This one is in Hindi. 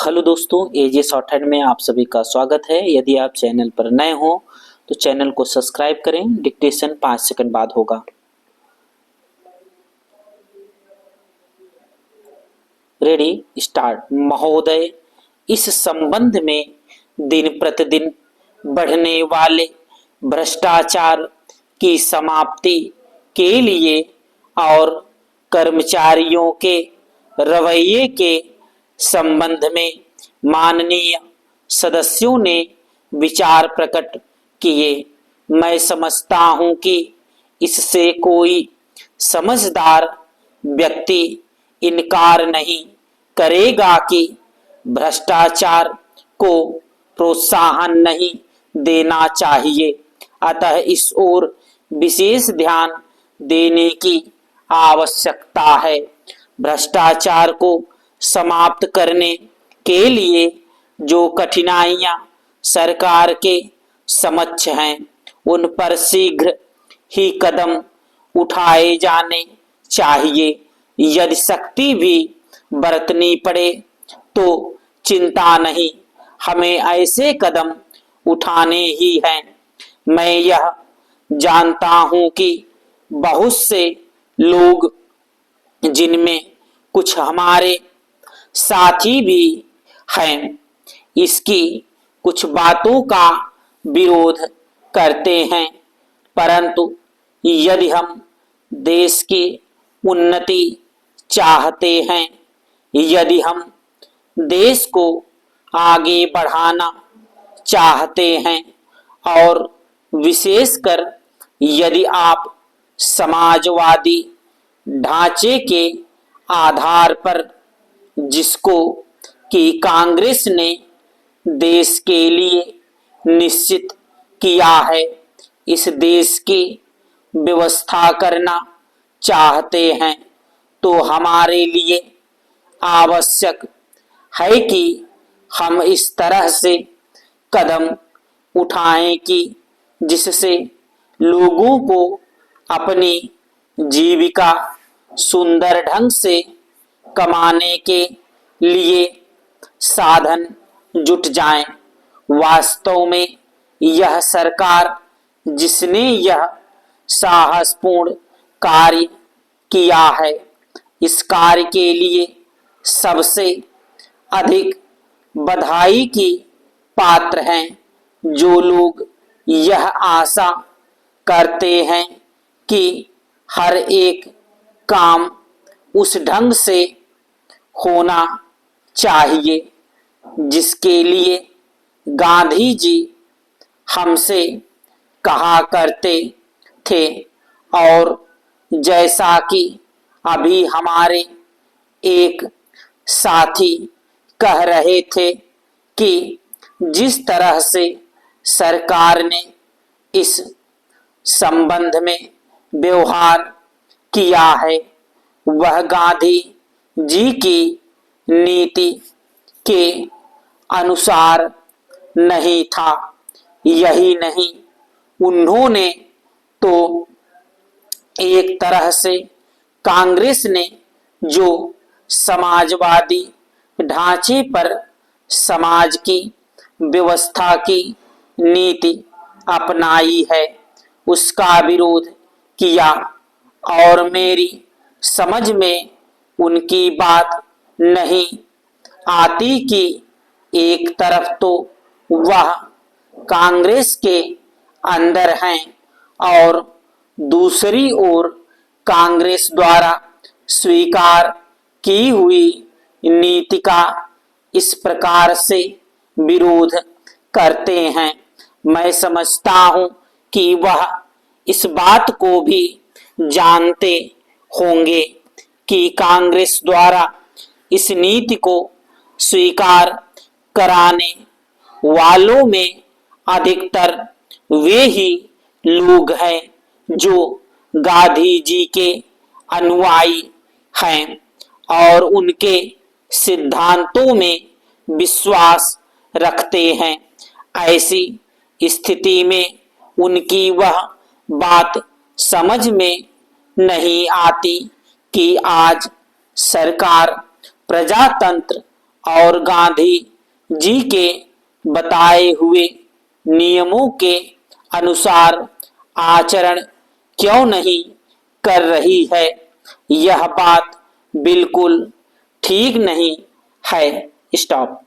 हेलो दोस्तों, एजे शॉर्टहैंड में आप सभी का स्वागत है। यदि आप चैनल पर नए हो तो चैनल को सब्सक्राइब करें। डिक्टेशन 5 सेकंड बाद होगा। Ready start. महोदय, इस संबंध में दिन प्रतिदिन बढ़ने वाले भ्रष्टाचार की समाप्ति के लिए और कर्मचारियों के रवैये के संबंध में माननीय सदस्यों ने विचार प्रकट किए। मैं समझता हूं कि इससे कोई समझदार व्यक्ति इनकार नहीं करेगा कि भ्रष्टाचार को प्रोत्साहन नहीं देना चाहिए, अतः इस ओर विशेष ध्यान देने की आवश्यकता है। भ्रष्टाचार को समाप्त करने के लिए जो कठिनाइयां सरकार के समक्ष हैं, उन पर शीघ्र ही कदम उठाए जाने चाहिए। यदि शक्ति भी बरतनी पड़े तो चिंता नहीं, हमें ऐसे कदम उठाने ही हैं। मैं यह जानता हूं कि बहुत से लोग, जिनमें कुछ हमारे साथी भी हैं, इसकी कुछ बातों का विरोध करते हैं, परंतु यदि हम देश की उन्नति चाहते हैं, यदि हम देश को आगे बढ़ाना चाहते हैं और विशेषकर यदि आप समाजवादी ढांचे के आधार पर, जिसको कि कांग्रेस ने देश के लिए निश्चित किया है, इस देश की व्यवस्था करना चाहते हैं, तो हमारे लिए आवश्यक है कि हम इस तरह से कदम उठाएं कि जिससे लोगों को अपनी जीविका सुंदर ढंग से कमाने के लिए साधन जुट जाएं। वास्तव में यह सरकार, जिसने यह साहसपूर्ण कार्य किया है, इस कार्य के लिए सबसे अधिक बधाई की पात्र हैं। जो लोग यह आशा करते हैं कि हर एक काम उस ढंग से होना चाहिए जिसके लिए गांधी जी हमसे कहा करते थे, और जैसा कि अभी हमारे एक साथी कह रहे थे कि जिस तरह से सरकार ने इस संबंध में व्यवहार किया है, वह गांधी जी की नीति के अनुसार नहीं था। यही नहीं, उन्होंने तो एक तरह से कांग्रेस ने जो समाजवादी ढांचे पर समाज की व्यवस्था की नीति अपनाई है, उसका विरोध किया। और मेरी समझ में उनकी बात नहीं आती कि एक तरफ तो वह कांग्रेस के अंदर हैं और दूसरी ओर कांग्रेस द्वारा स्वीकार की हुई नीति का इस प्रकार से विरोध करते हैं। मैं समझता हूं कि वह इस बात को भी जानते होंगे कि कांग्रेस द्वारा इस नीति को स्वीकार कराने वालों में अधिकतर वे ही लोग हैं जो गांधी जी के अनुयायी हैं और उनके सिद्धांतों में विश्वास रखते हैं। ऐसी स्थिति में उनकी वह बात समझ में नहीं आती कि आज सरकार प्रजातंत्र और गांधी जी के बताए हुए नियमों के अनुसार आचरण क्यों नहीं कर रही है। यह बात बिल्कुल ठीक नहीं है। स्टॉप।